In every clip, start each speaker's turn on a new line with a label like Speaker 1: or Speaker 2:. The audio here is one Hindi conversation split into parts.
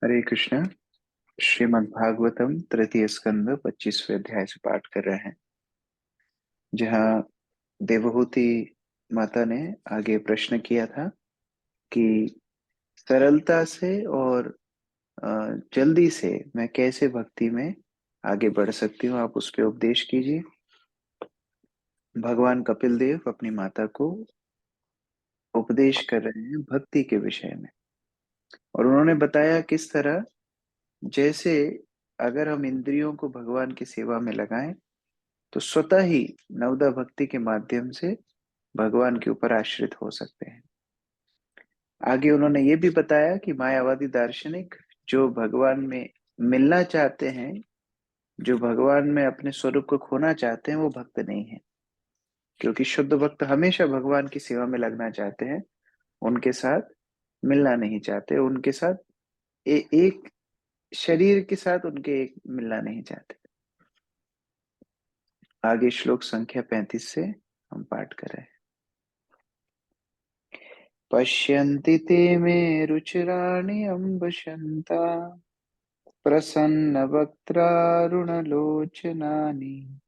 Speaker 1: हरे कृष्णा। श्रीमद् भागवतम तृतीय स्कंद 25वें अध्याय से पाठ कर रहे हैं, जहाँ देवहूति माता ने आगे प्रश्न किया था कि सरलता से और अ, जल्दी से मैं कैसे भक्ति में आगे बढ़ सकती हूँ, आप उस पे उपदेश कीजिए। भगवान कपिल देव अपनी माता को उपदेश कर रहे हैं भक्ति के विषय में, और उन्होंने बताया किस तरह, जैसे अगर हम इंद्रियों को भगवान की सेवा में लगाएं तो स्वतः ही नवदा भक्ति के माध्यम से भगवान के ऊपर आश्रित हो सकते हैं। आगे उन्होंने ये भी बताया कि मायावादी दार्शनिक जो भगवान में मिलना चाहते हैं, जो भगवान में अपने स्वरूप को खोना चाहते हैं, वो भक्त नहीं है, क्योंकि शुद्ध भक्त हमेशा भगवान की सेवा में लगना चाहते हैं, उनके साथ मिलना नहीं चाहते, उनके साथ एक शरीर के साथ उनके एक मिलना नहीं चाहते। आगे श्लोक संख्या 35 से हम पाठ कर रहे हैं। पश्यन्ति ते मे रुचिराणि अम्बशन्ता प्रसन्नवक्त्रारुणलोचनानि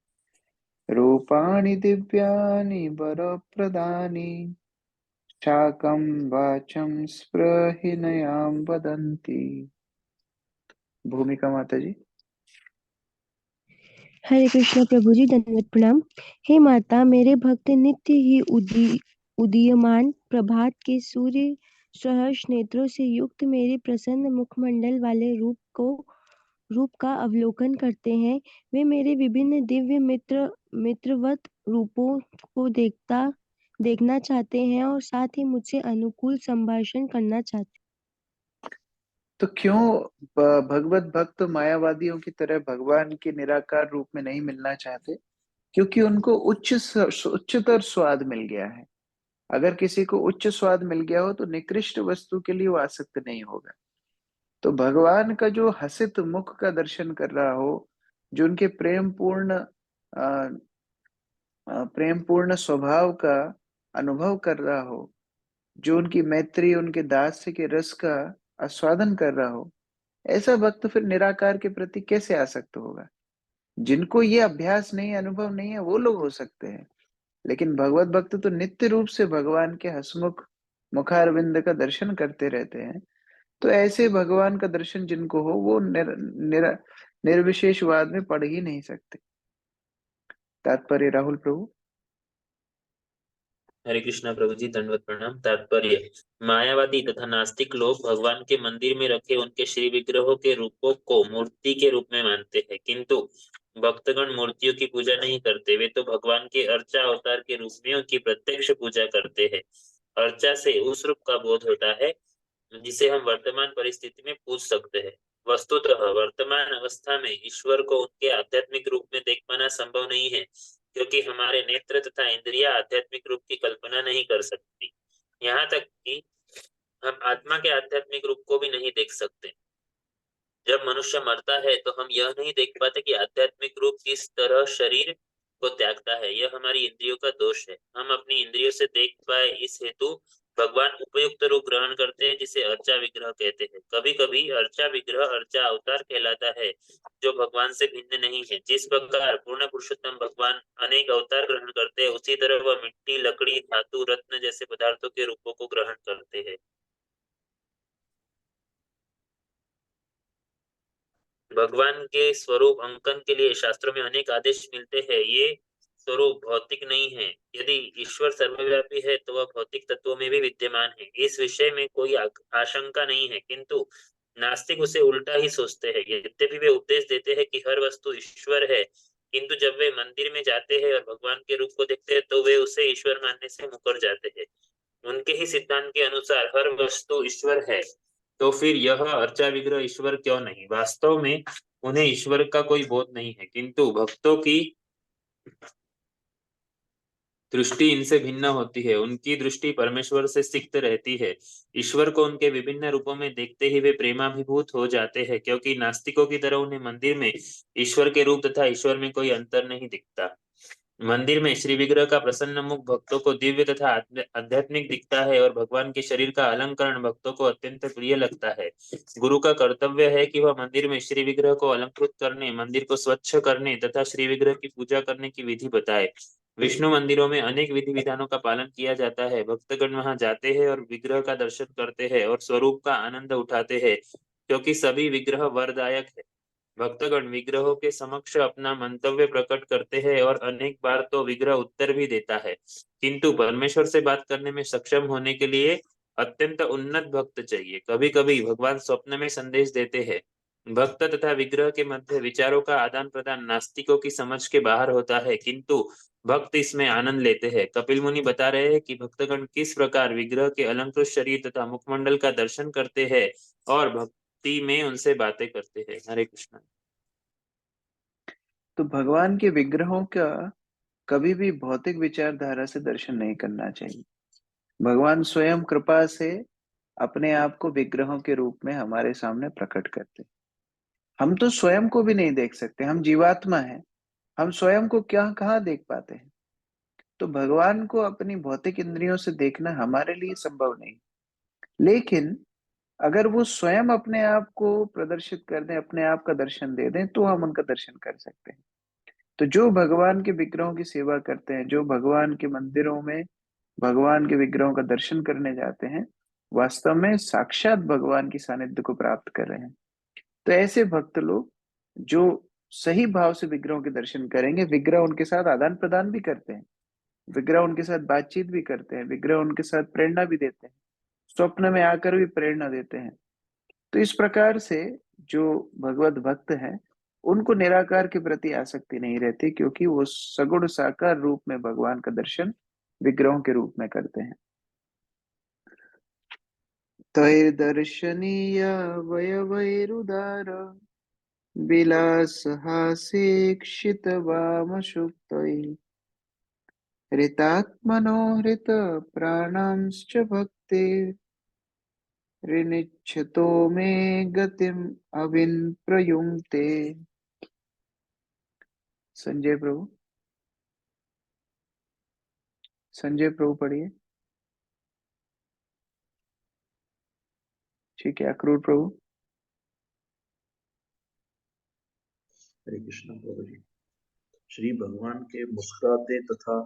Speaker 1: रूपाणि दिव्यानि वरप्रदानि शाकं वाचं स्पृहिणयां वदन्ति। भूमिका माता जी।
Speaker 2: हरे कृष्ण प्रभु जी, दंडवत प्रणाम। हे माता, मेरे भक्त नित्य ही उदीयमान प्रभात के सूर्य सहर्ष नेत्रों से युक्त मेरे प्रसन्न मुखमंडल वाले रूप का अवलोकन करते हैं। वे मेरे विभिन्न दिव्य मित्रवत रूपों को देखना चाहते हैं और साथ ही मुझसे अनुकूल संभाषण करना चाहते हैं।
Speaker 1: तो क्यों भगवत भक्त मायावादियों की तरह भगवान के निराकार रूप में नहीं मिलना चाहते? क्योंकि उनको उच्चतर स्वाद मिल गया है। अगर किसी को उच्च स्वाद मिल गया हो तो निकृष्ट वस्तु के लिए वो आसक्त नहीं होगा। तो भगवान का जो हसित मुख का दर्शन कर रहा हो, जो उनके प्रेम पूर्ण स्वभाव का अनुभव कर रहा हो, जो उनकी मैत्री, उनके दास्य के रस का आस्वादन कर रहा हो, ऐसा भक्त फिर निराकार के प्रति कैसे आसक्त होगा? जिनको ये अभ्यास नहीं, अनुभव नहीं है, वो लोग हो सकते हैं, लेकिन भगवत भक्त तो नित्य रूप से भगवान के हसमुख मुखारविंद का दर्शन करते रहते हैं। तो ऐसे भगवान का दर्शन जिनको हो, वो निर्विशेषवाद में पड़ ही नहीं सकते। तात्पर्य राहुल प्रभु।
Speaker 3: हरे कृष्णा प्रभु जी, दंडवत प्रणाम। तात्पर्य: मायावादी तथा नास्तिक लोग भगवान के मंदिर में रखे उनके श्री विग्रहों के रूपों को मूर्ति के रूप में मानते हैं, किंतु भक्तगण मूर्तियों की पूजा नहीं करते। वे तो भगवान के अर्चा अवतार के रूप में उनकी प्रत्यक्ष पूजा करते हैं। अर्चा से उस रूप का बोध होता है जिसे हम वर्तमान परिस्थिति में पूज सकते हैं। वस्तुतः वर्तमान अवस्था में ईश्वर को उनके आध्यात्मिक रूप में देख पाना संभव नहीं है, क्योंकि हमारे नेत्र तथा इंद्रियां आध्यात्मिक रूप की कल्पना नहीं कर सकती। यहाँ तक कि हम आत्मा के आध्यात्मिक रूप को भी नहीं देख सकते। जब मनुष्य मरता है तो हम यह नहीं देख पाते कि आध्यात्मिक रूप किस तरह शरीर को त्यागता है। यह हमारी इंद्रियों का दोष है। हम अपनी इंद्रियों से देख पाए इस हेतु भगवान उपयुक्त रूप ग्रहण करते हैं, जिसे अर्चा विग्रह कहते हैं। कभी कभी अर्चा विग्रह अर्चा अवतार कहलाता है, जो भगवान से भिन्न नहीं है। जिस प्रकार पूर्ण पुरुषोत्तम भगवान अनेक अवतार ग्रहण करते हैं, उसी तरह वह मिट्टी, लकड़ी, धातु, रत्न जैसे पदार्थों के रूपों को ग्रहण करते हैं। भगवान के स्वरूप अंकन के लिए शास्त्रों में अनेक आदेश मिलते हैं। ये स्वरूप भौतिक नहीं है। यदि ईश्वर सर्वव्यापी है तो वह भौतिक तत्वों में भी विद्यमान है। इस विषय में कोई आशंका नहीं है, किंतु नास्तिक उसे उल्टा ही सोचते हैं। यद्यपि वे उपदेश देते हैं कि हर वस्तु ईश्वर है, किंतु जब वे मंदिर में जाते हैं और भगवान के रूप को देखते हैं तो वे उसे ईश्वर मानने से मुकर जाते हैं। उनके ही सिद्धांत के अनुसार हर वस्तु ईश्वर है, तो फिर यह अर्चा विग्रह ईश्वर क्यों नहीं? वास्तव में उन्हें ईश्वर का कोई बोध नहीं है, किंतु भक्तों की दृष्टि इनसे भिन्न होती है। उनकी दृष्टि परमेश्वर से सिक्त रहती है। ईश्वर को उनके विभिन्न रूपों में देखते ही वे प्रेमाभिभूत हो जाते हैं, क्योंकि नास्तिकों की तरह उन्हें मंदिर में ईश्वर के रूप तथा ईश्वर में कोई अंतर नहीं दिखता। मंदिर में श्री विग्रह का प्रसन्न मुख भक्तों को दिव्य तथा आध्यात्मिक दिखता है और भगवान के शरीर का अलंकरण भक्तों को अत्यंत प्रिय लगता है। गुरु का कर्तव्य है कि वह मंदिर में श्री विग्रह को अलंकृत करने, मंदिर को स्वच्छ करने तथा श्री विग्रह की पूजा करने की विधि बताए। विष्णु मंदिरों में अनेक विधि विधानों का पालन किया जाता है। भक्तगण वहां जाते हैं और विग्रह का दर्शन करते हैं और स्वरूप का आनंद उठाते हैं, क्योंकि सभी विग्रह वरदायक है। भक्तगण विग्रहों के समक्ष अपना मंतव्य प्रकट करते हैं और अनेक बार तो विग्रह उत्तर भी देता है, किंतु परमेश्वर से बात करने में सक्षम होने के लिए अत्यंत उन्नत भक्त चाहिए। कभी कभी भगवान स्वप्न में संदेश देते हैं। भक्त तथा विग्रह के मध्य विचारों का आदान प्रदान नास्तिकों की समझ के बाहर होता है, किंतु भक्त इसमें आनंद लेते हैं। कपिल मुनि बता रहे हैं कि भक्तगण किस प्रकार विग्रह के अलंकृत शरीर तथा मुखमंडल का दर्शन करते हैं और भक्ति में उनसे बातें करते हैं। हरे कृष्ण।
Speaker 1: तो भगवान के विग्रहों का कभी भी भौतिक विचारधारा से दर्शन नहीं करना चाहिए। भगवान स्वयं कृपा से अपने आप को विग्रहों के रूप में हमारे सामने प्रकट करते हैं। हम तो स्वयं को भी नहीं देख सकते, हम जीवात्मा हैं, हम स्वयं को क्या कहाँ देख पाते हैं। तो भगवान को अपनी भौतिक इंद्रियों से देखना हमारे लिए संभव नहीं। लेकिन अगर वो स्वयं अपने आप को प्रदर्शित कर दें, अपने आप का दर्शन दे दें, तो हम उनका दर्शन कर सकते हैं। तो जो भगवान के विग्रहों की सेवा करते हैं, जो भगवान के मंदिरों में भगवान के विग्रहों का दर्शन करने जाते हैं, वास्तव में साक्षात भगवान की सानिध्य को प्राप्त कर रहे हैं। तो ऐसे भक्त लोग जो सही भाव से विग्रहों के दर्शन करेंगे, विग्रह उनके साथ आदान प्रदान भी करते हैं, विग्रह उनके साथ बातचीत भी करते हैं, विग्रह उनके साथ प्रेरणा भी देते हैं, स्वप्न में आकर भी प्रेरणा देते हैं। तो इस प्रकार से जो भगवत भक्त हैं, उनको निराकार के प्रति आसक्ति नहीं रहती, क्योंकि वो सगुण साकार रूप में भगवान का दर्शन विग्रहों के रूप में करते हैं। तैर्दर्शनीय वयवैरुदार विलासहासेक्षित वामशुक्तै हृतात्मनो हृत प्राणांश्च भक्ते ऋनिच्छतो मे गतिम अविन प्रयुंक्ते। संजय प्रभु, संजय प्रभु पढ़िए। ठीक है, अक्रूर प्रभु।
Speaker 4: हरे कृष्ण प्रभु जी। श्री भगवान के मुस्कुराते तथा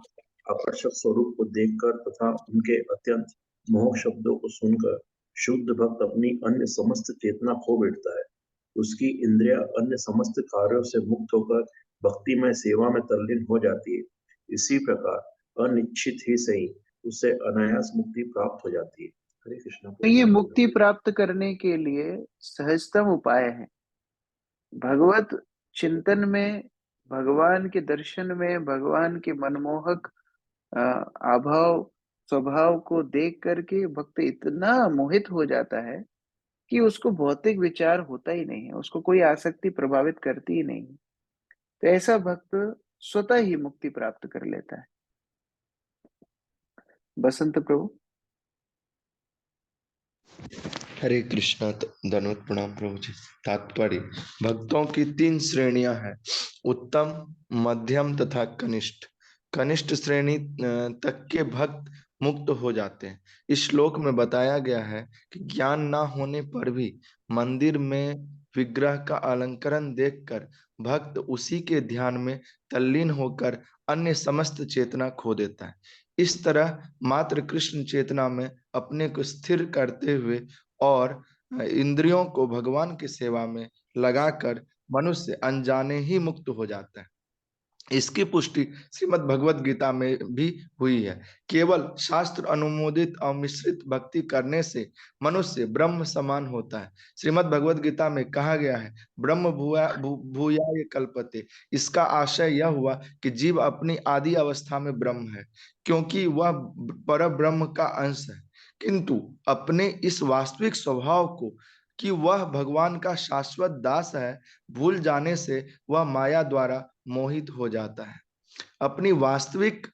Speaker 4: आकर्षक स्वरूप को देखकर तथा उनके अत्यंत मोहक शब्दों को सुनकर शुद्ध भक्त अपनी अन्य समस्त चेतना खो बैठता है। उसकी इंद्रिया अन्य समस्त कार्यों से मुक्त होकर भक्ति में सेवा में तल्लीन हो जाती है। इसी प्रकार अनिश्चित ही सही उसे अनायास मुक्ति प्राप्त हो जाती है। हरे कृष्ण
Speaker 1: तो ये
Speaker 4: प्रभु।
Speaker 1: मुक्ति प्राप्त करने के लिए सहजतम उपाय है। भगवत चिंतन में, भगवान के दर्शन में, भगवान के मनमोहक आभाव स्वभाव को देख करके भक्त इतना मोहित हो जाता है कि उसको भौतिक विचार होता ही नहीं है, उसको कोई आसक्ति प्रभावित करती ही नहीं। तो ऐसा भक्त स्वतः ही मुक्ति प्राप्त कर लेता है। बसंत प्रभु।
Speaker 5: हरे कृष्णा। धन्यवाद, प्रणाम प्रभु जी। तात्पर्य: भक्तों की 3 श्रेणियां हैं, उत्तम, मध्यम तथा कनिष्ठ। कनिष्ठ श्रेणी तक के भक्त मुक्त हो जाते हैं। इस श्लोक में बताया गया है कि ज्ञान न होने पर भी मंदिर में विग्रह का अलंकरण देखकर भक्त उसी के ध्यान में तल्लीन होकर अन्य समस्त चेतना खो देता है। इस तरह मात्र कृष्ण चेतना में अपने को स्थिर करते हुए और इंद्रियों को भगवान की सेवा में लगाकर मनुष्य अनजाने ही मुक्त हो जाता है। इसकी पुष्टि श्रीमद् भगवत गीता में भी हुई है। केवल शास्त्र अनुमोदित और मिश्रित भक्ति करने से मनुष्य ब्रह्म समान होता है। श्रीमद् भगवत गीता में कहा गया है, ब्रह्म भूयाय कल्पते। इसका आशय यह हुआ कि जीव अपनी आदि अवस्था में ब्रह्म है, क्योंकि वह पर ब्रह्म का अंश है, किंतु अपने इस वास्तविक स्वभाव को कि वह भगवान का शाश्वत दास है भूल जाने से वह माया द्वारा मोहित हो जाता है। अपनी वास्तविक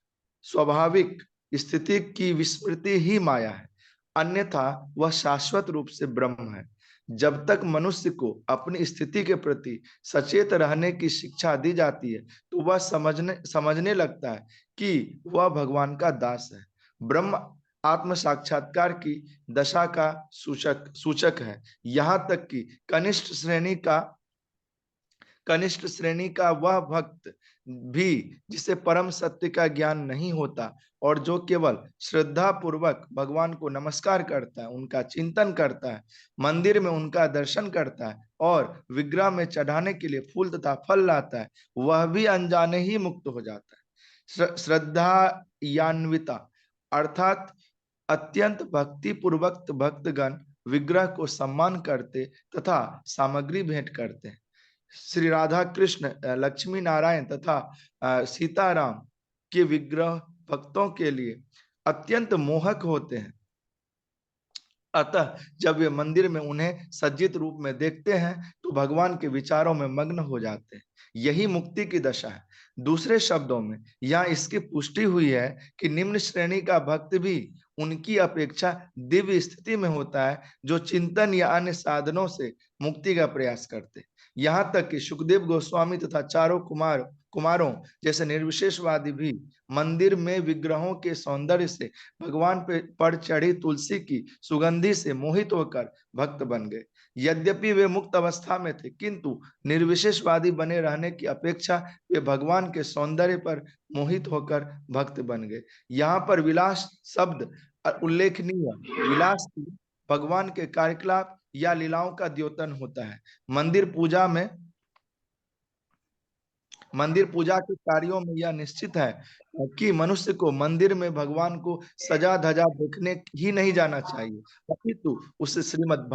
Speaker 5: स्वाभाविक स्थिति की विस्मृति ही माया है। अन्यथा वह शाश्वत रूप से ब्रह्म है। जब तक मनुष्य को अपनी स्थिति के प्रति सचेत रहने की शिक्षा दी जाती है तो वह समझने लगता है कि वह भगवान का दास है। ब्रह्म आत्म साक्षात्कार की दशा का सूचक है। यहाँ तक कि कनिष्ठ श्रेणी का वह भक्त भी जिसे परम सत्य का ज्ञान नहीं होता और जो केवल श्रद्धा पूर्वक भगवान को नमस्कार करता है, उनका चिंतन करता है, मंदिर में उनका दर्शन करता है और विग्रह में चढ़ाने के लिए फूल तथा फल लाता है, वह भी अनजाने ही मुक्त हो जाता है। श्रद्धा यान्विता अर्थात अत्यंत भक्ति पूर्वक भक्तगण विग्रह को सम्मान करते तथा सामग्री भेंट करते हैं। श्री राधा कृष्ण, लक्ष्मी नारायण तथा सीताराम के विग्रह भक्तों के लिए अत्यंत मोहक होते हैं। अतः जब वे मंदिर में उन्हें सज्जित रूप में देखते हैं तो भगवान के विचारों में मग्न हो जाते हैं। यही मुक्ति की दशा है। दूसरे शब्दों में यहाँ इसकी पुष्टि हुई है कि निम्न श्रेणी का भक्त भी उनकी अपेक्षा दिव्य स्थिति में होता है, जो चिंतन या अन्य साधनों से मुक्ति का प्रयास करते। यहाँ तक कि सुखदेव गोस्वामी तथा चारों कुमारों जैसे निर्विशेषवादी भी मंदिर में विग्रहों के सौंदर्य से, भगवान पर चढ़ी तुलसी की सुगंधि से मोहित होकर भक्त बन गए। यद्यपि वे मुक्त अवस्था में थे, किंतु निर्विशेषवादी बने रहने की अपेक्षा वे भगवान के सौंदर्य पर मोहित होकर भक्त बन गए। यहाँ पर विलास शब्द उल्लेखनीय विलास भगवान के कार्यकलाप या लीलाओं का द्योतन होता है। मंदिर पूजा के कार्यों में यह निश्चित है कि मनुष्य को मंदिर में भगवान को सजा धजा देखने ही नहीं जाना चाहिए, अपितु उसे श्रीमद्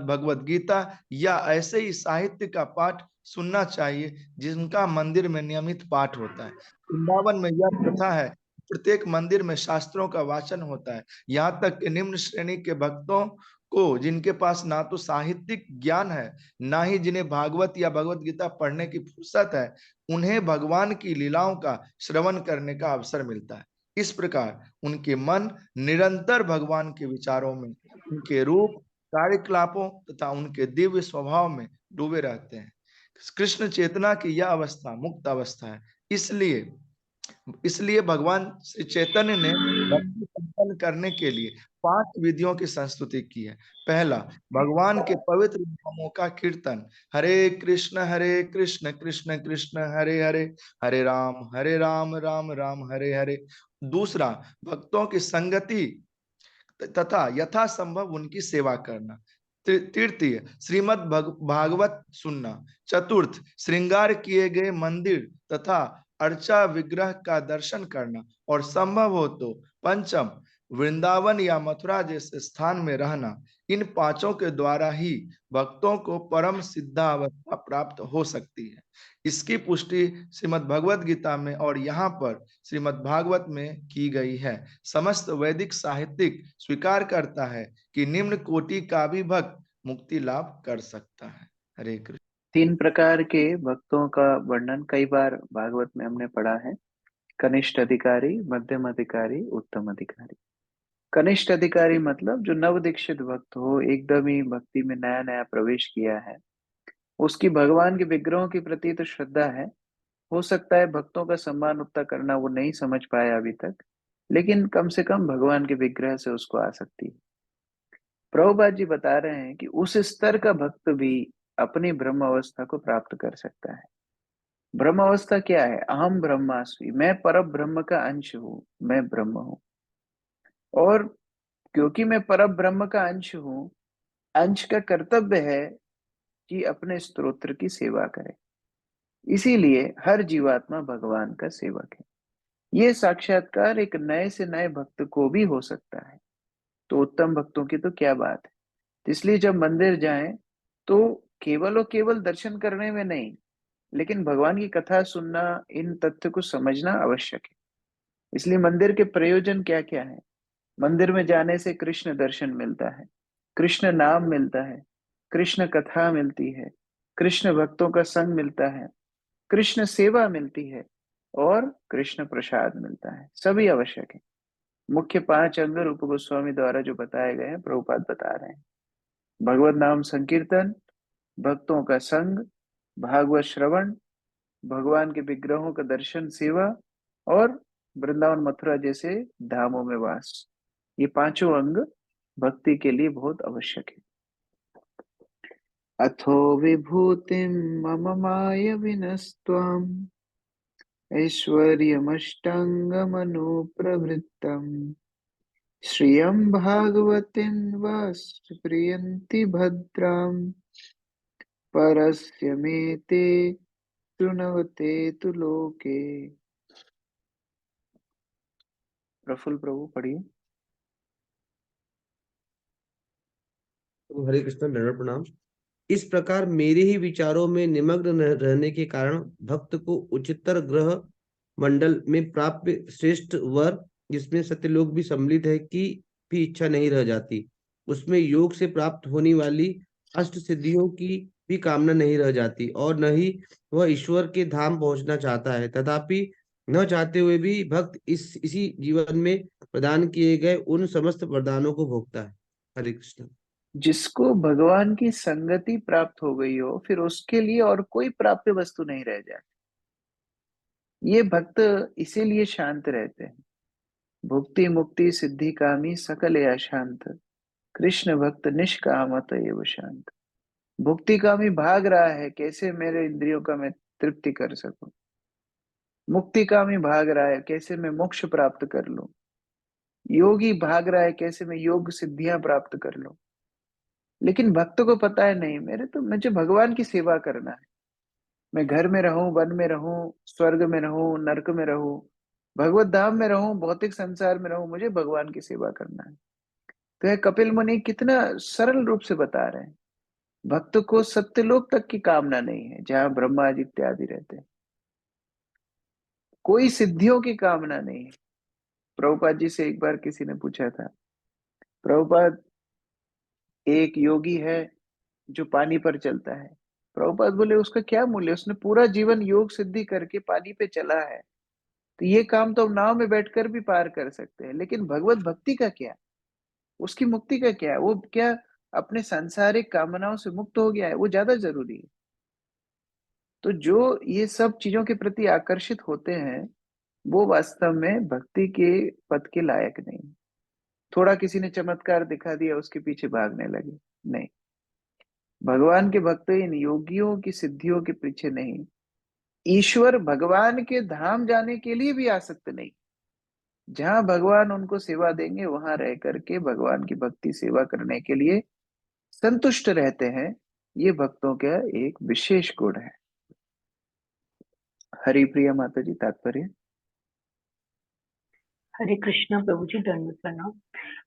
Speaker 5: भगवत गीता या ऐसे ही साहित्य का पाठ सुनना चाहिए जिनका मंदिर में नियमित पाठ होता है। वृंदावन में यह प्रथा है, प्रत्येक मंदिर में शास्त्रों का वाचन होता है। यहाँ तक कि निम्न श्रेणी के भक्तों को, जिनके पास ना तो साहित्यिक ज्ञान है, ना ही जिन्हें भागवत या भगवत गीता पढ़ने की फुर्सत है, उन्हें भगवान की लीलाओं का श्रवण करने का अवसर मिलता है। इस प्रकार उनके मन निरंतर भगवान के विचारों में, उनके रूप, कार्यकलापों तथा उनके दिव्य स्वभाव में डूबे रहते हैं। कृष्ण चेतना की यह अवस्था मुक्त अवस्था है। इसलिए भगवान श्री चैतन्य ने भक्ति संपन्न करने के लिए 5 विधियों की संस्तुति की है। पहला, भगवान के पवित्र नामों का कीर्तन, हरे कृष्ण कृष्ण कृष्ण हरे हरे, हरे राम राम राम हरे हरे। दूसरा, भक्तों की संगति तथा यथासंभव उनकी सेवा करना। तृतीय, श्रीमद् भागवत सुनना। चतुर्थ, श्रृंगार किए गए मंदिर तथा अर्चा विग्रह का दर्शन करना। और संभव हो तो पंचम, वृंदावन या मथुरा जैसे स्थान में रहना। इन 5 के द्वारा ही भक्तों को परम सिद्धावस्था प्राप्त हो सकती है। इसकी पुष्टि श्रीमद् भगवत गीता में और यहाँ पर श्रीमद् भागवत में की गई है। समस्त वैदिक साहित्यिक स्वीकार करता है कि निम्न कोटि का भी भक्त मुक्ति लाभ कर सकता है। हरे कृष्ण।
Speaker 1: 3 प्रकार के भक्तों का वर्णन कई बार भागवत में हमने पढ़ा है। कनिष्ठ अधिकारी, मध्यम अधिकारी, उत्तम अधिकारी। कनिष्ठ अधिकारी मतलब जो नव दीक्षित भक्त हो, एकदम ही भक्ति में नया नया प्रवेश किया है, उसकी भगवान के विग्रहों के प्रति तो श्रद्धा है। हो सकता है भक्तों का सम्मान उतना करना वो नहीं समझ पाया अभी तक, लेकिन कम से कम भगवान के विग्रह से उसको आसक्ति है। प्रभुपाद जी बता रहे हैं कि उस स्तर का भक्त भी अपनी ब्रह्म अवस्था को प्राप्त कर सकता है। ब्रह्म अवस्था क्या है? अहम ब्रह्मास्मि, मैं पर ब्रह्म का अंश हूं, मैं ब्रह्म हूं। और क्योंकि मैं पर ब्रह्म का अंश हूं, अंश का कर्तव्य है कि अपने स्तोत्र की सेवा करे। इसीलिए हर जीवात्मा भगवान का सेवक है। ये साक्षात्कार एक नए से नए भक्त को भी हो सकता है, तो उत्तम भक्तों की तो क्या बात है। इसलिए जब मंदिर जाएं तो केवल और केवल दर्शन करने में नहीं, लेकिन भगवान की कथा सुनना, इन तथ्य को समझना आवश्यक है। इसलिए मंदिर के प्रयोजन क्या क्या है? मंदिर में जाने से कृष्ण दर्शन मिलता है, कृष्ण नाम मिलता है, कृष्ण कथा मिलती है, कृष्ण भक्तों का संग मिलता है, कृष्ण सेवा मिलती है और कृष्ण प्रसाद मिलता है। सभी आवश्यक है। मुख्य 5 अंग रूप गोस्वामी द्वारा जो बताए गए हैं प्रभुपाद बता रहे हैं। भगवत नाम संकीर्तन, भक्तों का संग, भागवत श्रवण, भगवान के विग्रहों का दर्शन सेवा और वृंदावन मथुरा जैसे धामों में वास। ये पांचों अंग भक्ति के लिए बहुत आवश्यक है। अथो विभूतिं मम माय विनस्त्वम् ऐश्वर्यमष्टांगमनुप्रवृत्तम् श्रियं भागवतीं वा प्रियन्ति भद्राम् परस्य मे ते शृण्वते तु लोके। प्रफुल्ल प्रभु पढ़िए।
Speaker 6: हरे कृष्ण, दंडवत प्रणाम। इस प्रकार मेरे ही विचारों में निमग्न रहने के कारण भक्त को उच्चतर ग्रह मंडल में प्राप्त श्रेष्ठ वर, जिसमें सत्यलोक भी सम्मिलित है, की भी इच्छा नहीं रह जाती। उसमें योग से प्राप्त होने वाली अष्ट सिद्धियों की भी कामना नहीं रह जाती, और न ही वह ईश्वर के धाम पहुंचना चाहता है। तथापि न चाहते हुए भी भक्त इसी जीवन में प्रदान किए गए उन समस्त वरदानों को भोगता है। हरे कृष्ण।
Speaker 1: जिसको भगवान की संगति प्राप्त हो गई हो, फिर उसके लिए और कोई प्राप्य वस्तु नहीं रह जाए। ये भक्त इसीलिए शांत रहते हैं। भुक्ति मुक्ति सिद्धि कामी सकल या शांत, कृष्ण भक्त निष्कामत एव शांत। भुक्ति कामी भाग रहा है, कैसे मेरे इंद्रियों का मैं तृप्ति कर सकूं। मुक्ति कामी भाग रहा है, कैसे मैं मोक्ष प्राप्त कर लूं। योगी भाग रहा है, कैसे मैं योग सिद्धियां प्राप्त कर लूं। लेकिन भक्त को पता है, नहीं, मुझे भगवान की सेवा करना है। मैं घर में रहूं, वन में रहूं, स्वर्ग में रहूं, नरक में रहूं, भगवत धाम में रहूं, भौतिक संसार में रहूं, मुझे भगवान की सेवा करना है। तो यह कपिल मुनि कितना सरल रूप से बता रहे हैं। भक्त को सत्यलोक तक की कामना नहीं है, जहां ब्रह्मा जी इत्यादि रहते हैं। कोई सिद्धियों की कामना नहीं है। प्रभुपाद जी से एक बार किसी ने पूछा था, प्रभुपाद, एक योगी है जो पानी पर चलता है। प्रभुपाद बोले, उसका क्या मूल्य, उसने पूरा जीवन योग सिद्धि करके पानी पे चला है। तो ये काम तो हम नाव में बैठकर भी पार कर सकते हैं, लेकिन भगवत भक्ति का क्या, उसकी मुक्ति का क्या, वो क्या अपने सांसारिक कामनाओं से मुक्त हो गया है, वो ज्यादा जरूरी है। तो जो ये सब चीजों के प्रति आकर्षित होते हैं, वो वास्तव में भक्ति के पद के लायक नहीं। थोड़ा किसी ने चमत्कार दिखा दिया, उसके पीछे भागने लगे, नहीं। भगवान के भक्त इन योगियों की सिद्धियों के पीछे नहीं, ईश्वर भगवान के धाम जाने के लिए भी आसक्त नहीं। जहां भगवान उनको सेवा देंगे, वहां रह करके भगवान की भक्ति सेवा करने के लिए संतुष्ट रहते हैं। ये भक्तों का एक विशेष गुण है। हरिप्रिया माता जी, तात्पर्य।
Speaker 7: हरे कृष्णा प्रभु जी, दंडवत प्रणाम।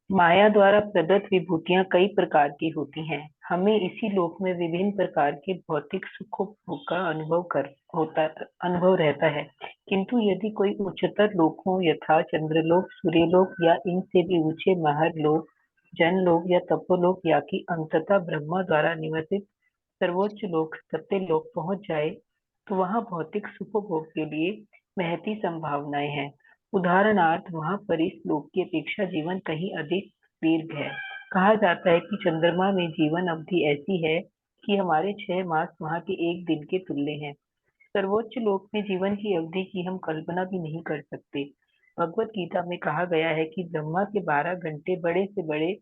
Speaker 7: माया द्वारा प्रदत्त विभूतियां कई प्रकार की होती हैं। हमें इसी लोक में विभिन्न प्रकार के भौतिक सुखों का अनुभव रहता है। किंतु यदि कोई उच्चतर लोकों यथा चंद्रलोक, सूर्यलोक या इनसे भी ऊंचे महर लोक, जनलोक या तपोलोक या कि अंततः ब्रह्मा द्वारा निवसित सर्वोच्च लोक सत्यलोक पहुंच जाए, तो वहां भौतिक सुखभोग के लिए महती संभावनाएं हैं। उदाहरणार्थ, वहां पर इस लोक की अपेक्षा जीवन कहीं अधिक दीर्घ है। कहा जाता है कि चंद्रमा में जीवन अवधि ऐसी है कि हमारे 6 मास वहां के एक दिन के तुल्य हैं। सर्वोच्च लोक में जीवन की अवधि की हम कल्पना भी नहीं कर सकते। भगवत गीता में कहा गया है कि ब्रह्मा के 12 घंटे बड़े से बड़े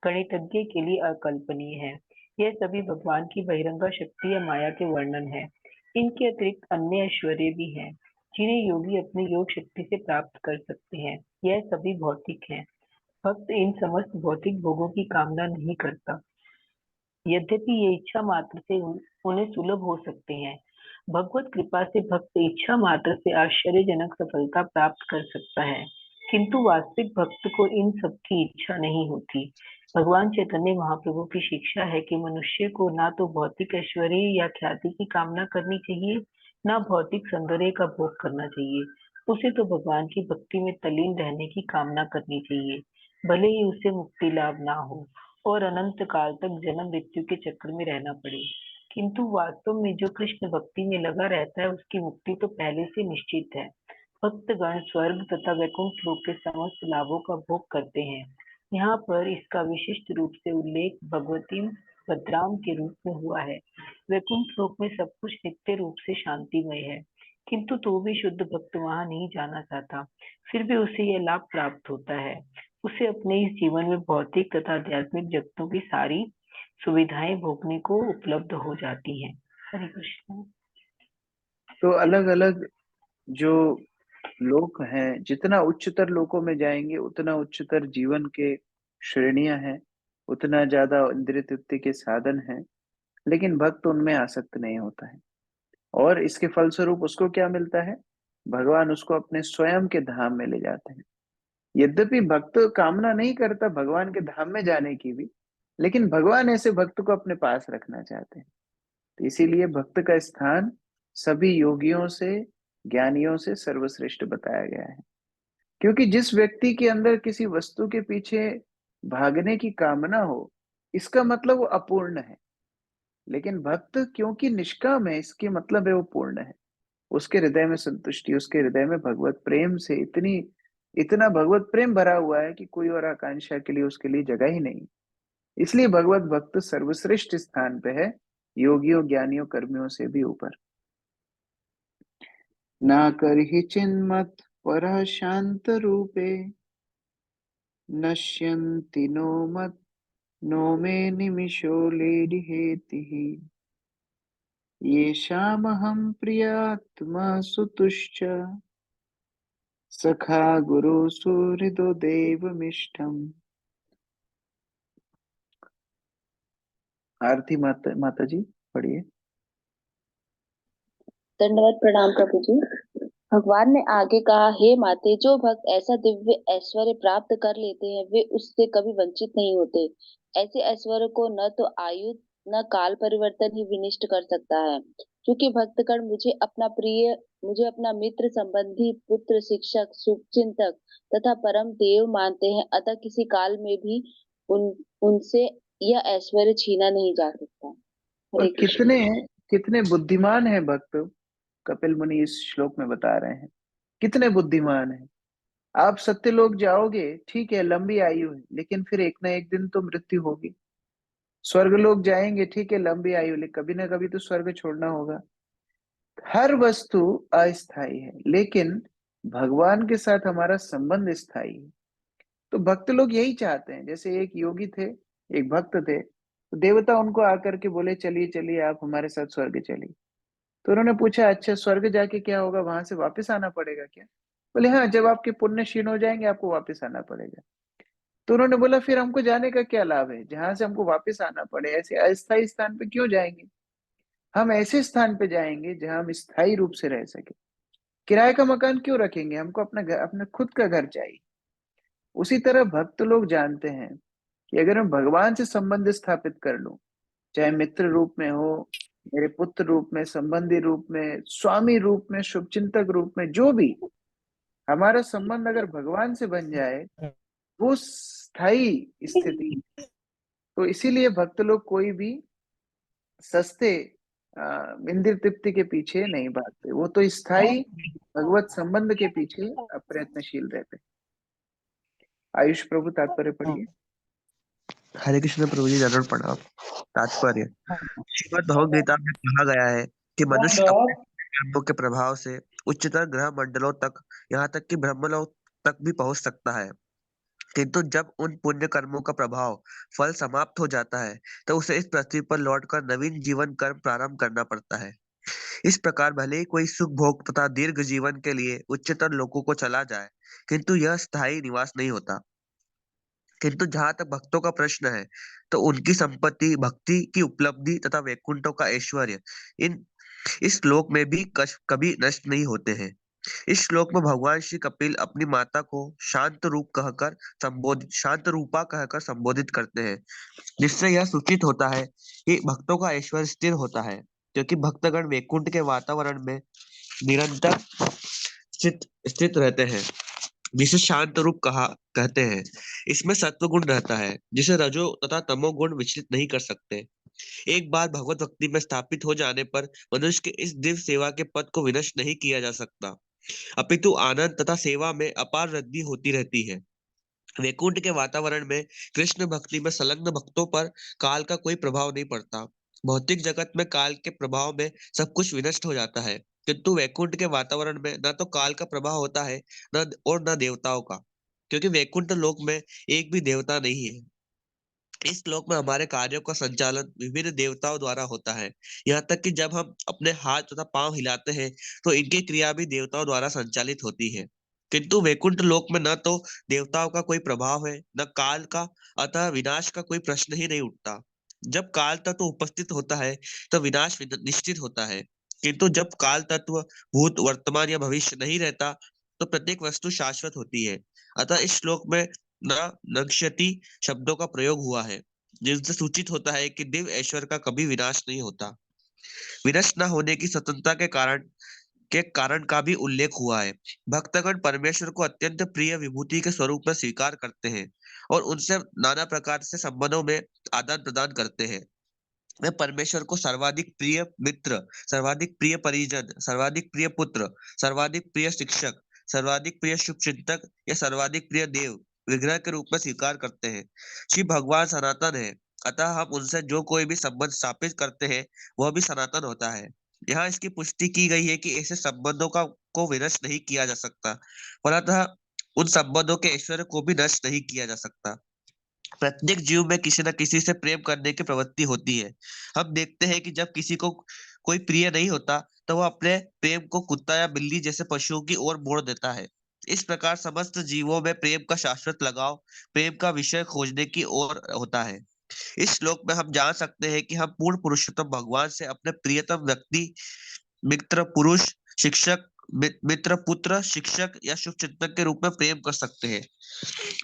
Speaker 7: गणितज्ञ के लिए अकल्पनीय है। यह सभी भगवान की बहिरंगा शक्ति या माया के वर्णन है। इनके अतिरिक्त अन्य ऐश्वर्य भी हैं, जिन्हें योगी अपनी योग शक्ति से प्राप्त कर सकते हैं। यह सभी भौतिक हैं। भक्त इन समस्त भौतिक भोगों की कामना नहीं करता, यद्यपि ये इच्छा मात्र से उन्हें सुलभ हो सकते हैं। भगवत कृपा से भक्त इच्छा मात्र से आश्चर्यजनक सफलता प्राप्त कर सकता है, किंतु वास्तविक भक्त को इन सब की इच्छा नहीं होती। भगवान चैतन्य महाप्रभु की शिक्षा है कि मनुष्य को ना तो भौतिक ऐश्वर्य या ख्याति की कामना करनी चाहिए, ना भौतिक सौंदर्य का भोग करना चाहिए। उसे तो भगवान की भक्ति में तल्लीन रहने की कामना करनी चाहिए, भले ही उसे मुक्ति लाभ ना हो और अनंत काल तक जन्म मृत्यु के चक्र में रहना पड़े। किंतु वास्तव में जो कृष्ण भक्ति में लगा रहता है, उसकी मुक्ति तो पहले से निश्चित है। भक्तगण स्वर्ग तथा वैकुंठ लोक के समस्त लाभों का भोग करते हैं। यहाँ पर इसका विशिष्ट रूप से उल्लेख भगवती भद्राम के रूप में हुआ है। वैकुंठ लोक में सब कुछ नित्य रूप से शांतिमय है, किंतु तो भी शुद्ध भक्त वहां नहीं जाना चाहता। फिर भी उसे यह लाभ प्राप्त होता है। उसे अपने इस जीवन में भौतिक तथा आध्यात्मिक जगतों की सारी सुविधाएं भोगने को उपलब्ध हो जाती हैं। हरे कृष्ण।
Speaker 1: तो अलग अलग जो लोक हैं, जितना उच्चतर लोकों में जाएंगे उतना उच्चतर जीवन के श्रेणियां हैं, उतना ज्यादा इंद्रिय तृप्ति के साधन हैं, लेकिन भक्त उनमें आसक्त नहीं होता है। और इसके फलस्वरूप उसको क्या मिलता है? भगवान उसको अपने स्वयं के धाम में ले जाते हैं। यद्यपि भक्त कामना नहीं करता भगवान के धाम में जाने की भी, लेकिन भगवान ऐसे भक्त को अपने पास रखना चाहते हैं। तो इसीलिए भक्त का स्थान सभी योगियों से, ज्ञानियों से सर्वश्रेष्ठ बताया गया है। क्योंकि जिस व्यक्ति के अंदर किसी वस्तु के पीछे भागने की कामना हो, इसका मतलब वो अपूर्ण है। लेकिन भक्त क्योंकि निष्काम है, इसके मतलब है वो पूर्ण है। उसके हृदय में संतुष्टि, उसके हृदय में भगवत प्रेम से इतना भगवत प्रेम भरा हुआ है कि कोई और आकांक्षा के लिए उसके लिए जगह ही नहीं। इसलिए भगवत भक्त सर्वश्रेष्ठ स्थान पे है, योगियों, ज्ञानियों, कर्मियों से भी ऊपर। ना करहि चिन्मत परः शांत रूपे, नश्यन्ति नो मे निमिषो लेडिहेतिः। येषामहं प्रियात्मा सुतुश्च, सखा गुरु सुहृदो देवमिष्टम्। आरती माता जी पढ़िए।
Speaker 8: दंडवत प्रणाम प्रभु जी। भगवान ने आगे कहा, हे माते, जो भक्त ऐसा दिव्य ऐश्वर्य प्राप्त कर लेते हैं वे उससे कभी वंचित नहीं होते। ऐसे ऐश्वर्य को न तो आयु न काल परिवर्तन ही विनिष्ट कर सकता है। क्योंकि भक्तगण मुझे अपना मित्र, संबंधी, पुत्र, शिक्षक, शुभचिंतक तथा परम देव मानते हैं, अतः किसी काल में भी उनसे यह ऐश्वर्य छीना नहीं जा सकता।
Speaker 1: और
Speaker 8: हरे कृष्ण।
Speaker 1: कितने बुद्धिमान है भक्त, कपिल मुनि इस श्लोक में बता रहे हैं। कितने बुद्धिमान है। आप सत्यलोक जाओगे, ठीक है, लंबी आयु है, लेकिन फिर एक ना एक दिन तो मृत्यु होगी। स्वर्गलोक जाएंगे, ठीक है, लंबी आयु, लेकिन कभी ना कभी तो स्वर्ग छोड़ना होगा। हर वस्तु अस्थायी है, लेकिन भगवान के साथ हमारा संबंध स्थायी है। तो भक्त लोग यही चाहते हैं। जैसे एक योगी थे, एक भक्त थे, तो देवता उनको आकर के बोले, चलिए चलिए आप हमारे साथ स्वर्ग चलिए। तो उन्होंने पूछा, अच्छा स्वर्ग जाके क्या होगा, वहां से वापस आना पड़ेगा क्या? बोले हाँ, जब आपके पुण्य क्षीण हो जाएंगे आपको वापस आना पड़ेगा। तो उन्होंने बोला, फिर हमको जाने का क्या लाभ है, जहां से हमको वापस आना पड़े, ऐसे अस्थायी स्थान पे क्यों जाएंगे? हम ऐसे स्थान पे जाएंगे जहां हम स्थायी रूप से रह सके। किराए का मकान क्यों रखेंगे, हमको अपना घर, अपना खुद का घर चाहिए। उसी तरह भक्त लोग जानते हैं कि अगर मैं भगवान से संबंध स्थापित कर लूं, चाहे मित्र रूप में हो, मेरे पुत्र रूप में, संबंधी रूप में, स्वामी रूप में, शुभचिंतक रूप में, जो भी हमारा संबंध अगर भगवान से बन जाए, वो स्थायी स्थिति। तो इसीलिए भक्त लोग कोई भी सस्ते इंद्रिय तृप्ति के पीछे नहीं भागते, वो तो स्थायी भगवत संबंध के पीछे प्रयत्नशील रहते। आयुष प्रभु तात्पर्य पढ़िए।
Speaker 9: हरे कृष्ण प्रभु जी, दंडवत प्रणाम। तात्पर्य, श्रीमद् भगवद गीता में कहा गया है कि मनुष्य अपने कर्मों के प्रभाव से उच्चतर ग्रह मंडलों तक, यहाँ तक कि ब्रह्मलोक तक भी पहुंच सकता है। किंतु जब उन पुण्य कर्मों का प्रभाव फल समाप्त हो जाता है तो उसे इस पृथ्वी पर लौटकर नवीन जीवन कर्म प्रारंभ करना पड़ता है। इस प्रकार भले ही कोई सुख भोग तथा दीर्घ जीवन के लिए उच्चतर लोकों को चला जाए, किंतु यह स्थायी निवास नहीं होता। किंतु जहां तक भक्तों का प्रश्न है, तो उनकी संपत्ति, भक्ति की उपलब्धि तथा वैकुंठों का ऐश्वर्य इन इस श्लोक में भी कभी नष्ट नहीं होते हैं। इस श्लोक में भगवान श्री कपिल अपनी माता को शांत रूपा कहकर संबोधित करते हैं, जिससे यह सूचित होता है कि भक्तों का ऐश्वर्य स्थिर होता है, क्योंकि भक्तगण वैकुंठ के वातावरण में निरंतर स्थित रहते हैं, जिसे शांत रूप कहते हैं। इसमें सत्व गुण रहता है, जिसे रजो तथा तमो गुण विचलित नहीं कर सकते। एक बार भगवत भक्ति में स्थापित हो जाने पर मनुष्य के इस दिव्य सेवा के पद को विनष्ट नहीं किया जा सकता। अपितु आनंद तथा सेवा में अपार वृद्धि होती रहती है। वैकुंठ के वातावरण में कृष्ण भक्ति में संलग्न भक्तों पर काल का कोई प्रभाव नहीं पड़ता। भौतिक जगत में काल के प्रभाव में सब कुछ विनष्ट हो जाता है, किंतु वैकुंठ के वातावरण में न तो काल का प्रभाव होता है न देवताओं का, क्योंकि वैकुंठ लोक में एक भी देवता नहीं है। इस श्लोक में हमारे कार्यों का संचालन विभिन्न देवताओं द्वारा होता है। यहाँ तक कि जब हम अपने हाथ तथा पांव हिलाते हैं तो इनकी क्रिया भी देवताओं द्वारा संचालित होती है। किंतु वैकुंठ लोक में न तो देवताओं का कोई प्रभाव है न काल का, अतः विनाश का कोई प्रश्न ही नहीं उठता। जब काल तत्व उपस्थित होता है तो विनाश निश्चित होता है, किंतु जब काल तत्व भूत वर्तमान या भविष्य नहीं रहता तो प्रत्येक वस्तु शाश्वत होती है। अतः इस श्लोक में न नक्ष्यति शब्दों का प्रयोग हुआ है, जिनसे सूचित होता है कि दिव्य ऐश्वर्य का कभी विनाश नहीं होता। विनष्ट न होने की स्वतंत्रता के कारण का भी उल्लेख हुआ है। भक्तगण परमेश्वर को अत्यंत प्रिय विभूति के स्वरूप में स्वीकार करते हैं और उनसे नाना प्रकार से संबंधों में आदान प्रदान करते हैं। वे परमेश्वर को सर्वाधिक प्रिय मित्र, सर्वाधिक प्रिय परिजन, सर्वाधिक प्रिय पुत्र, सर्वाधिक प्रिय शिक्षक, सर्वाधिक प्रिय शुभचिंतक या सर्वाधिक प्रिय देव विग्रह के रूप में स्वीकार करते हैं। शिव भगवान सनातन है, अतः हम उनसे जो कोई भी संबंध स्थापित करते हैं वह भी सनातन होता है। यहाँ इसकी पुष्टि की गई है कि ऐसे संबंधों को विनष्ट नहीं किया जा सकता, परंतु उन संबंधों के ऐश्वर्य को भी नष्ट नहीं किया जा सकता। प्रत्येक जीव में किसी न किसी से प्रेम करने की प्रवृत्ति होती है। हम देखते हैं कि जब किसी को कोई प्रिय नहीं होता तो वह अपने प्रेम को कुत्ता या बिल्ली जैसे पशुओं की ओर मोड़ देता है। इस प्रकार समस्त जीवों में प्रेम का शाश्वत लगाव प्रेम का विषय खोजने की ओर होता है। इस श्लोक में हम जान सकते हैं कि हम पूर्ण पुरुषोत्तम भगवान से अपने प्रियतम व्यक्ति, मित्र, पुरुष, शिक्षक, मित्र, पुत्र, शिक्षक या शुभचिंतक के रूप में प्रेम कर सकते हैं।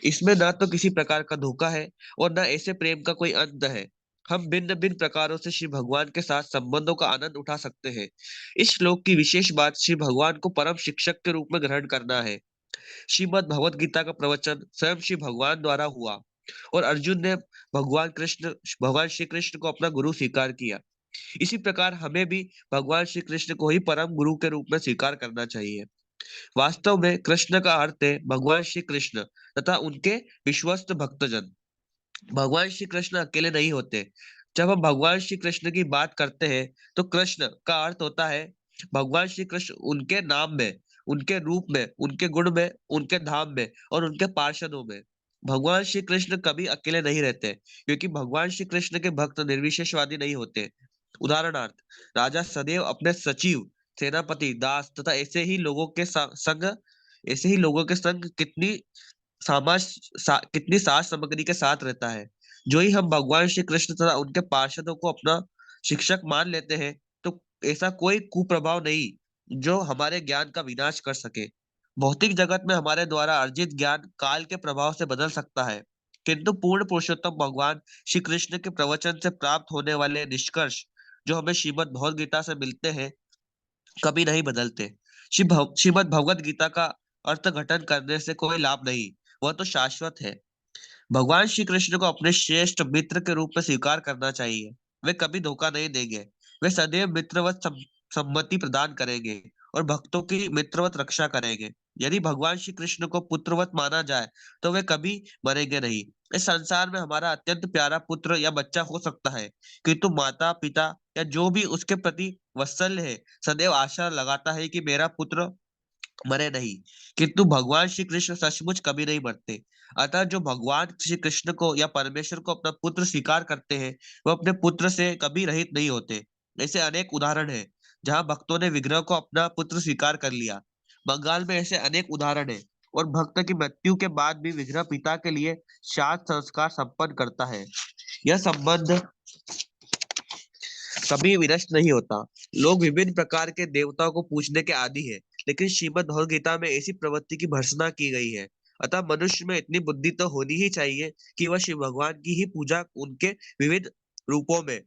Speaker 9: इसमें न तो किसी प्रकार का धोखा है और न ऐसे प्रेम का कोई अंत है। हम भिन्न भिन्न प्रकारों से श्री भगवान के साथ संबंधों का आनंद उठा सकते हैं। इस श्लोक की विशेष बात श्री भगवान को परम शिक्षक के रूप में ग्रहण करना है। श्रीमद् भगवत गीता का प्रवचन स्वयं श्री भगवान द्वारा हुआ और अर्जुन ने भगवान श्री कृष्ण को अपना गुरु स्वीकार किया। इसी प्रकार हमें भी भगवान श्री कृष्ण को ही परम गुरु के रूप में स्वीकार करना चाहिए। वास्तव में कृष्ण का अर्थ है भगवान श्री कृष्ण तथा उनके विश्वस्त भक्तजन। भगवान श्री कृष्ण अकेले नहीं होते। जब हम भगवान श्री कृष्ण की बात करते हैं तो कृष्ण का अर्थ होता है भगवान श्री कृष्ण, उनके नाम में, उनके रूप में, उनके गुण में, उनके धाम में और उनके पार्षदों में। भगवान श्री कृष्ण कभी अकेले नहीं रहते, क्योंकि भगवान श्री कृष्ण के भक्त निर्विशेषवादी नहीं होते। उदाहरणार्थ, राजा सदैव अपने सचिव, सेनापति, दास तथा ऐसे ही लोगों के संग कितनी साज सामग्री के साथ रहता है। जो ही हम भगवान श्री कृष्ण तथा उनके पार्षदों को अपना शिक्षक मान लेते हैं तो ऐसा कोई कुप्रभाव नहीं जो हमारे ज्ञान का विनाश कर सके। भौतिक जगत में हमारे द्वारा अर्जित ज्ञान काल के प्रभाव से बदल सकता है, किंतु पूर्ण पुरुषोत्तम भगवान श्री कृष्ण के प्रवचन से प्राप्त होने वाले निष्कर्ष जो हमें श्रीमद् भगवद गीता से मिलते हैं कभी नहीं बदलते। श्रीमद् भगवद गीता का अर्थ घटन करने से कोई लाभ नहीं, वह तो शाश्वत है। भगवान श्री कृष्ण को अपने श्रेष्ठ मित्र के रूप में स्वीकार करना चाहिए। वे कभी धोखा नहीं देंगे। वे सदैव मित्रवत सम्मति प्रदान करेंगे और भक्तों की मित्रवत रक्षा करेंगे। यदि भगवान श्री कृष्ण को पुत्रवत माना जाए तो वे कभी मरेंगे नहीं। इस संसार में हमारा अत्यंत प्यारा पुत्र या बच्चा हो सकता है, किंतु माता पिता या जो भी उसके प्रति वत्सल है सदैव आशा लगाता है कि मेरा पुत्र मरे नहीं, किंतु भगवान श्री कृष्ण सचमुच कभी नहीं मरते। अतः जो भगवान श्री कृष्ण को या परमेश्वर को अपना पुत्र स्वीकार करते हैं वह अपने पुत्र से कभी रहित नहीं होते। ऐसे अनेक उदाहरण हैं जहां भक्तों ने विग्रह को अपना पुत्र स्वीकार कर लिया। बंगाल में ऐसे अनेक उदाहरण हैं और भक्त की मृत्यु के बाद भी विग्रह पिता के लिए श्राद्ध संस्कार संपन्न करता है। यह संबंध कभी विनष्ट नहीं होता। लोग विभिन्न प्रकार के देवताओं को पूजने के आदी है, लेकिन श्रीमद् भगवद गीता में ऐसी प्रवृत्ति की भर्त्सना की गई है। अतः मनुष्य में इतनी बुद्धि तो होनी ही चाहिए कि वह शिव भगवान की ही पूजा उनके विविध रूपों में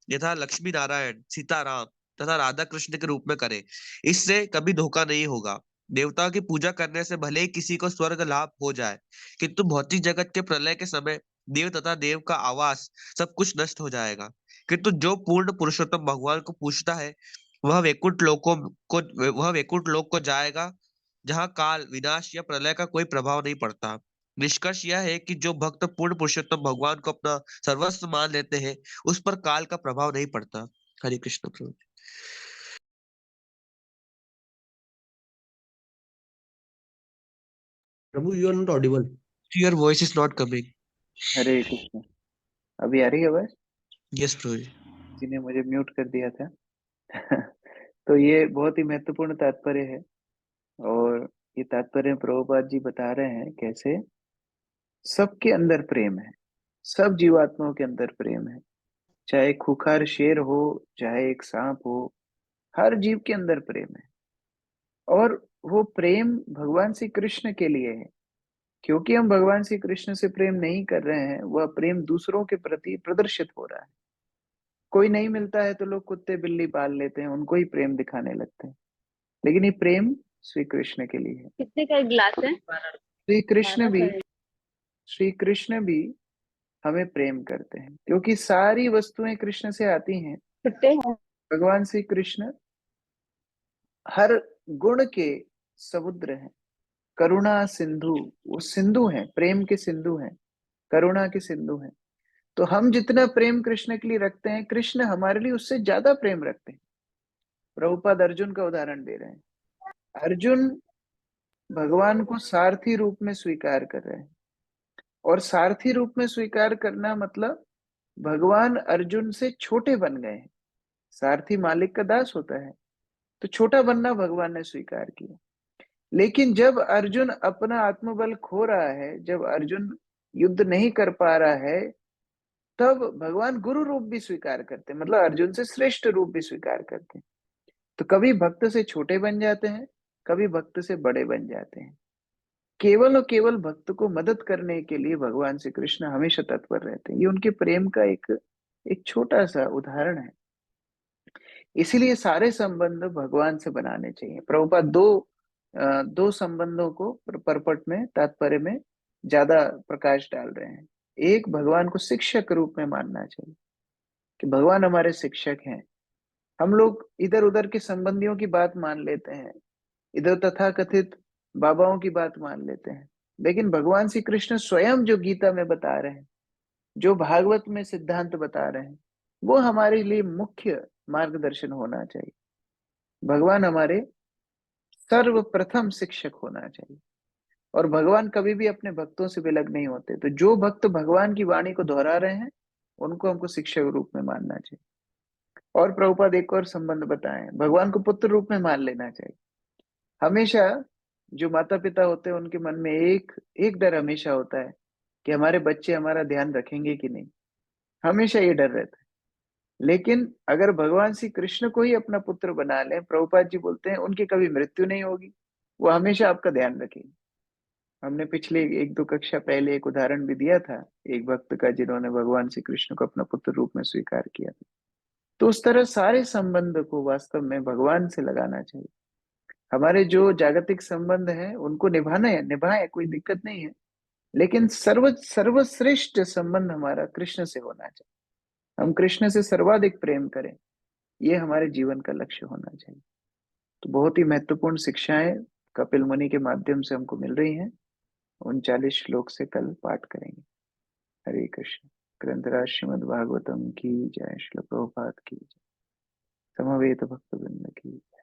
Speaker 9: यथा लक्ष्मी नारायण, सीताराम तथा राधा कृष्ण के रूप में करे। इससे कभी धोखा नहीं होगा। देवताओं की पूजा करने से भले ही किसी को स्वर्ग लाभ हो जाए, किंतु भौतिक जगत के प्रलय के समय देव तथा देव का आवास सब कुछ नष्ट हो जाएगा। किंतु जो पूर्ण पुरुषोत्तम भगवान को पूछता है वह वैकुंठ लोक को जाएगा, जहाँ काल, विनाश या प्रलय का कोई प्रभाव नहीं पड़ता। निष्कर्ष यह है कि जो भक्त पूर्ण पुरुषोत्तम भगवान को अपना सर्वस्व मान लेते हैं, उस पर काल का प्रभाव नहीं पड़ता। हरे कृष्ण प्रभु।
Speaker 6: प्रभु, you are not audible.
Speaker 9: Your voice is not coming.
Speaker 1: Hare Krishna. अभी आ रही है आवाज?
Speaker 9: यस प्रभु।
Speaker 1: किसी ने मुझे म्यूट कर दिया था। तो ये बहुत ही महत्वपूर्ण तात्पर्य है, और ये तात्पर्य प्रभुपाद जी बता रहे हैं कैसे सबके अंदर प्रेम है, सब जीवात्माओं के अंदर प्रेम है, चाहे खूंखार शेर हो, चाहे एक सांप हो, हर जीव के अंदर प्रेम है। और वो प्रेम भगवान श्री कृष्ण के लिए है। क्योंकि हम भगवान श्री कृष्ण से प्रेम नहीं कर रहे हैं, वह प्रेम दूसरों के प्रति प्रदर्शित हो रहा है। कोई नहीं मिलता है तो लोग कुत्ते बिल्ली पाल लेते हैं, उनको ही प्रेम दिखाने लगते हैं, लेकिन ये प्रेम श्री कृष्ण के लिए है।
Speaker 8: कितने का गिलास है?
Speaker 1: श्री कृष्ण भी हमें प्रेम करते हैं, क्योंकि सारी वस्तुएं कृष्ण से आती हैं।
Speaker 8: कितने हैं?
Speaker 1: भगवान श्री कृष्ण हर गुण के समुद्र हैं, करुणा सिंधु, वो सिंधु हैं, प्रेम के सिंधु हैं, करुणा के सिंधु हैं। तो हम जितना प्रेम कृष्ण के लिए रखते हैं, कृष्ण हमारे लिए उससे ज्यादा प्रेम रखते हैं। प्रभुपाद अर्जुन का उदाहरण दे रहे हैं। अर्जुन भगवान को सारथी रूप में स्वीकार कर रहे हैं, और सारथी रूप में स्वीकार करना मतलब भगवान अर्जुन से छोटे बन गए हैं। सारथी मालिक का दास होता है, तो छोटा बनना भगवान ने स्वीकार किया। लेकिन जब अर्जुन अपना आत्मबल खो रहा है, जब अर्जुन युद्ध नहीं कर पा रहा है, तब भगवान गुरु रूप भी स्वीकार करते हैं, मतलब अर्जुन से श्रेष्ठ रूप भी स्वीकार करते हैं। तो कभी भक्त से छोटे बन जाते हैं, कभी भक्त से बड़े बन जाते हैं। केवल और केवल भक्त को मदद करने के लिए भगवान श्री कृष्ण हमेशा तत्पर रहते हैं। ये उनके प्रेम का एक छोटा सा उदाहरण है। इसीलिए सारे संबंध भगवान से बनाने चाहिए। प्रभुपाद दो संबंधों को परपट में, तात्पर्य में ज्यादा प्रकाश डाल रहे हैं। एक, भगवान को शिक्षक रूप में मानना चाहिए कि भगवान हमारे शिक्षक हैं। हम लोग इधर उधर के संबंधियों की बात मान लेते हैं, इधर तथाकथित बाबाओं की बात मान लेते हैं, लेकिन भगवान श्री कृष्ण स्वयं जो गीता में बता रहे हैं, जो भागवत में सिद्धांत बता रहे हैं, वो हमारे लिए मुख्य मार्गदर्शन होना चाहिए। भगवान हमारे सर्वप्रथम शिक्षक होना चाहिए। और भगवान कभी भी अपने भक्तों से विलग नहीं होते। तो जो भक्त भगवान की वाणी को दोहरा रहे हैं, उनको हमको शिक्षक रूप में मानना चाहिए। और प्रभुपाद एक और संबंध बताएं, भगवान को पुत्र रूप में मान लेना चाहिए। हमेशा जो माता पिता होते हैं, उनके मन में एक एक डर हमेशा होता है कि हमारे बच्चे हमारा ध्यान रखेंगे कि नहीं, हमेशा ये डर रहता है। लेकिन अगर भगवान श्री कृष्ण को ही अपना पुत्र बना लें, प्रभुपाद जी बोलते हैं उनकी कभी मृत्यु नहीं होगी, वो हमेशा आपका ध्यान रखेंगे। हमने पिछले एक दो कक्षा पहले एक उदाहरण भी दिया था, एक भक्त का जिन्होंने भगवान श्री कृष्ण को अपना पुत्र रूप में स्वीकार किया था। तो उस तरह सारे संबंध को वास्तव में भगवान से लगाना चाहिए। हमारे जो जागतिक संबंध हैं उनको निभाना है, निभाए, कोई दिक्कत नहीं है, लेकिन सर्वश्रेष्ठ संबंध हमारा कृष्ण से होना चाहिए। हम कृष्ण से सर्वाधिक प्रेम करें, ये हमारे जीवन का लक्ष्य होना चाहिए। तो बहुत ही महत्वपूर्ण शिक्षाएं कपिल मुनि के माध्यम से हमको मिल रही हैं। 39 श्लोक से कल पाठ करेंगे। हरे कृष्ण। ग्रंथराज श्रीमद् भागवतम की जय, श्री प्रभुपाद की जय, समवेत भक्तवृंद की जय।